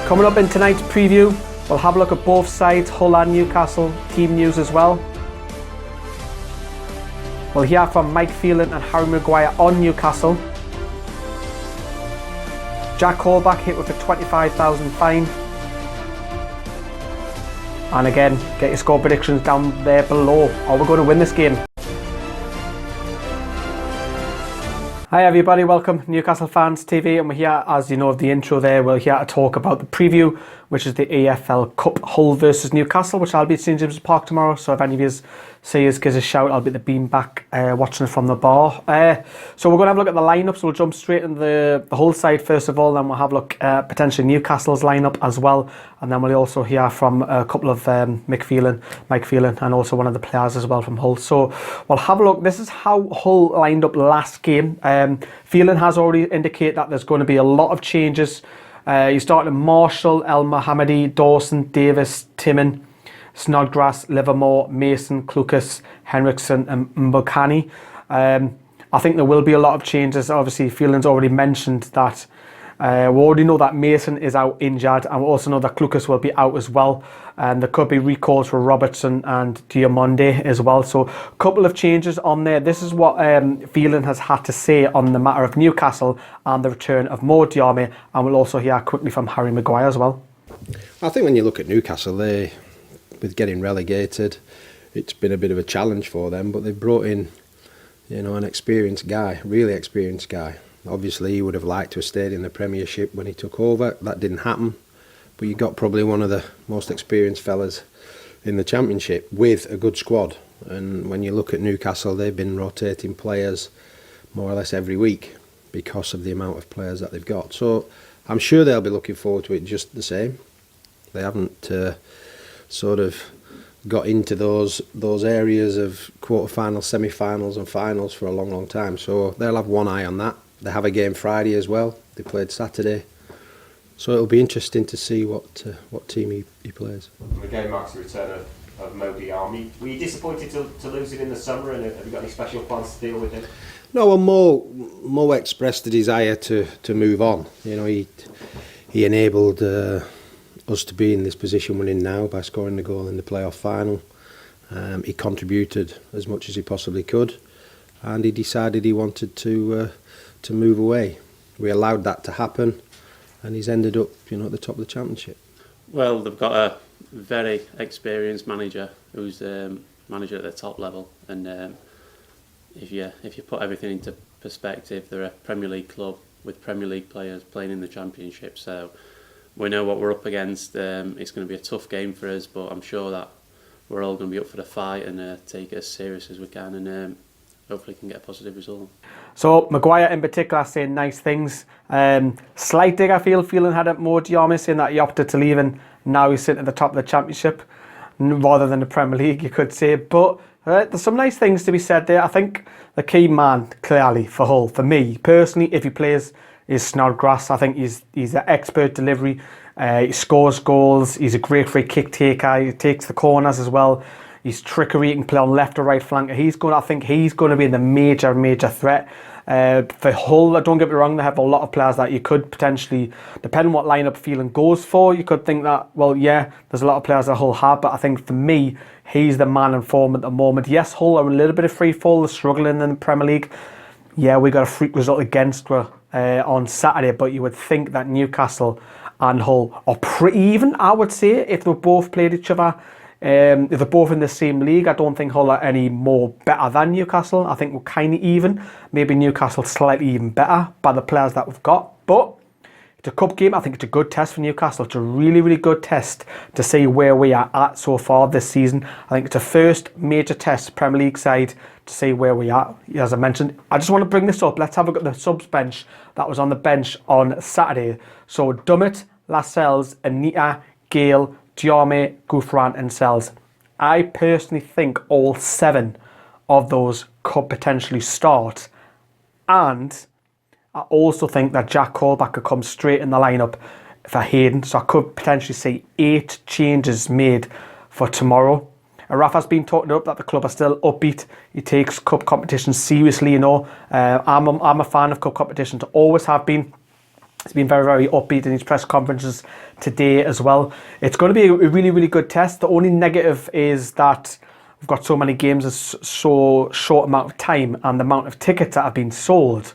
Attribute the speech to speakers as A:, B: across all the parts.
A: Coming up in tonight's preview, we'll have a look at both sides, Hull and Newcastle, team news as well. We'll hear from Mike Phelan and Harry Maguire on Newcastle. Jack Colback hit with a £25,000 fine. And again, get your score predictions down there below. Are we going to win this game? Hi everybody, welcome Newcastle Fans TV, and we're here, as you know of the intro there, we're here to talk about the preview, which is the EFL Cup, Hull versus Newcastle, which I'll be at St James's Park tomorrow, so if any of you see us, give us a shout. I'll be at the beam back watching it from the bar. So we're going to have a look at the lineup, so we'll jump straight into the Hull side first of all, then we'll have a look at potentially Newcastle's lineup as well, and then we'll also hear from a couple of Mike Phelan, and also one of the players as well from Hull. So we'll have a look. This is how Hull lined up last game. Phelan has already indicated that there's going to be a lot of changes. You're starting Marshall, El Mohammadi, Dawson, Davis, Timon, Snodgrass, Livermore, Mason, Klukas, Henriksen and Mbokani. I think there will be a lot of changes. Obviously, Phelan's already mentioned that we already know that Mason is out injured, and we also know that Klukas will be out as well. And there could be recalls for Robertson and Diamonde as well. So a couple of changes on there. This is what Phelan has had to say on the matter of Newcastle and the return of Mo Diarmi. And we'll also hear quickly from Harry Maguire as well.
B: I think when you look at Newcastle, with getting relegated, it's been a bit of a challenge for them. But they've brought in, an experienced guy, really experienced guy. Obviously, he would have liked to have stayed in the Premiership when he took over. That didn't happen. But you got probably one of the most experienced fellas in the Championship with a good squad. And when you look at Newcastle, they've been rotating players more or less every week because of the amount of players that they've got. So I'm sure they'll be looking forward to it just the same. They haven't sort of got into those areas of quarterfinals, semi-finals and finals for a long, long time. So they'll have one eye on that. They have a game Friday as well. They played Saturday. So it'll be interesting to see what team he plays.
C: The game marks the return of Mo Diarmi. Were you disappointed to lose it in the summer, and have you got any special plans to deal with it?
B: No, well, Mo expressed the desire to move on. He enabled us to be in this position we're in now by scoring the goal in the playoff final. He contributed as much as he possibly could, and he decided he wanted to move away. We allowed that to happen, and he's ended up, at the top of the Championship.
D: Well, they've got a very experienced manager who's manager at the top level, and if you put everything into perspective, they're a Premier League club with Premier League players playing in the Championship. So we know what we're up against. It's going to be a tough game for us, but I'm sure that we're all going to be up for the fight and take it as serious as we can, and hopefully can get a positive result.
A: So Maguire in particular saying nice things. Slight dig I feel Phelan had at Mo Diarmi, saying that he opted to leave and now he's sitting at the top of the Championship rather than the Premier League, you could say. But there's some nice things to be said there. I think the key man clearly for Hull, for me personally, if he plays, is Snodgrass. I think he's an expert delivery. He scores goals. He's a great free kick taker. He takes the corners as well. He's trickery. He can play on left or right flank. I think he's going to be the major threat for Hull. Don't get me wrong, they have a lot of players that you could potentially, depending on what lineup Phelan goes for, you could think that, well, yeah, there's a lot of players that Hull have, but I think for me, he's the man in form at the moment. Yes, Hull are a little bit of free fall, they're struggling in the Premier League. Yeah, we got a freak result against on Saturday, but you would think that Newcastle and Hull are pretty even, I would say, if they both played each other. If they're both in the same league, I don't think Hull are any more better than Newcastle. I think we're kind of even. Maybe Newcastle slightly even better by the players that we've got. But it's a cup game. I think it's a good test for Newcastle. It's a really, really good test to see where we are at so far this season. I think it's a first major test, Premier League side, to see where we are. As I mentioned, I just want to bring this up. Let's have a look at the subs bench that was on the bench on Saturday. So Dummett, Lascelles, Anita, Gale, Diarmi, Gouffran and Sells. I personally think all 7 of those could potentially start, and I also think that Jack Colback could come straight in the lineup for Hayden, so I could potentially see 8 changes made for tomorrow. Rafa's been talking up that the club are still upbeat. He takes cup competitions seriously, I'm a fan of cup competitions, always have been. He's been very, very upbeat in his press conferences today as well. It's going to be a really, really good test. The only negative is that we've got so many games in so short amount of time, and the amount of tickets that have been sold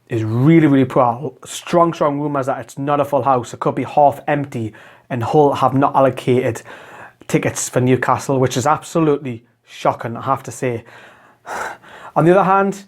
A: is really, really poor. Strong rumours that it's not a full house. It could be half empty, and Hull have not allocated tickets for Newcastle, which is absolutely shocking, I have to say. On the other hand,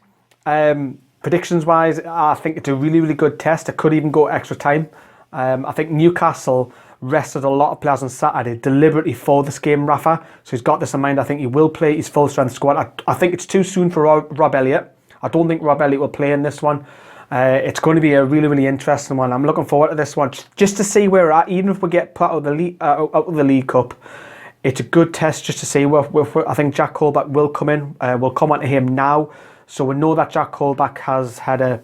A: predictions wise, I think it's a really, really good test. It could even go extra time. I think Newcastle rested a lot of players on Saturday deliberately for this game, Rafa. So he's got this in mind. I think he will play his full strength squad. I think it's too soon for Rob Elliott. I don't think Rob Elliott will play in this one. It's going to be a really, really interesting one. I'm looking forward to this one just to see where we're at. Even if we get put out of the League Cup, it's a good test just to see where I think Jack Colback will come in. We'll come on to him now. So we know that Jack Colback has had a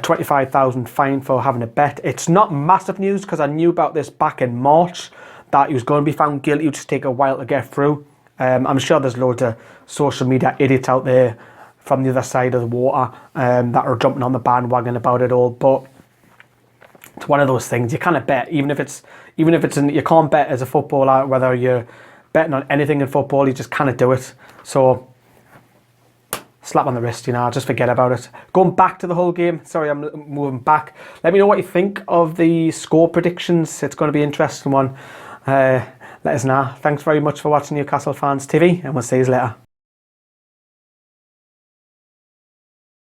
A: 25,000 fine for having a bet. It's not massive news because I knew about this back in March, that he was going to be found guilty. It would just take a while to get through. I'm sure there's loads of social media idiots out there from the other side of the water that are jumping on the bandwagon about it all. But it's one of those things you kind of bet, even if it's you can't bet as a footballer, whether you're betting on anything in football, you just kind of do it. So slap on the wrist, just forget about it. Going back to the whole game, sorry, I'm moving back. Let me know what you think of the score predictions. It's going to be an interesting one. Let us know. Thanks very much for watching Newcastle Fans TV, and we'll see you later.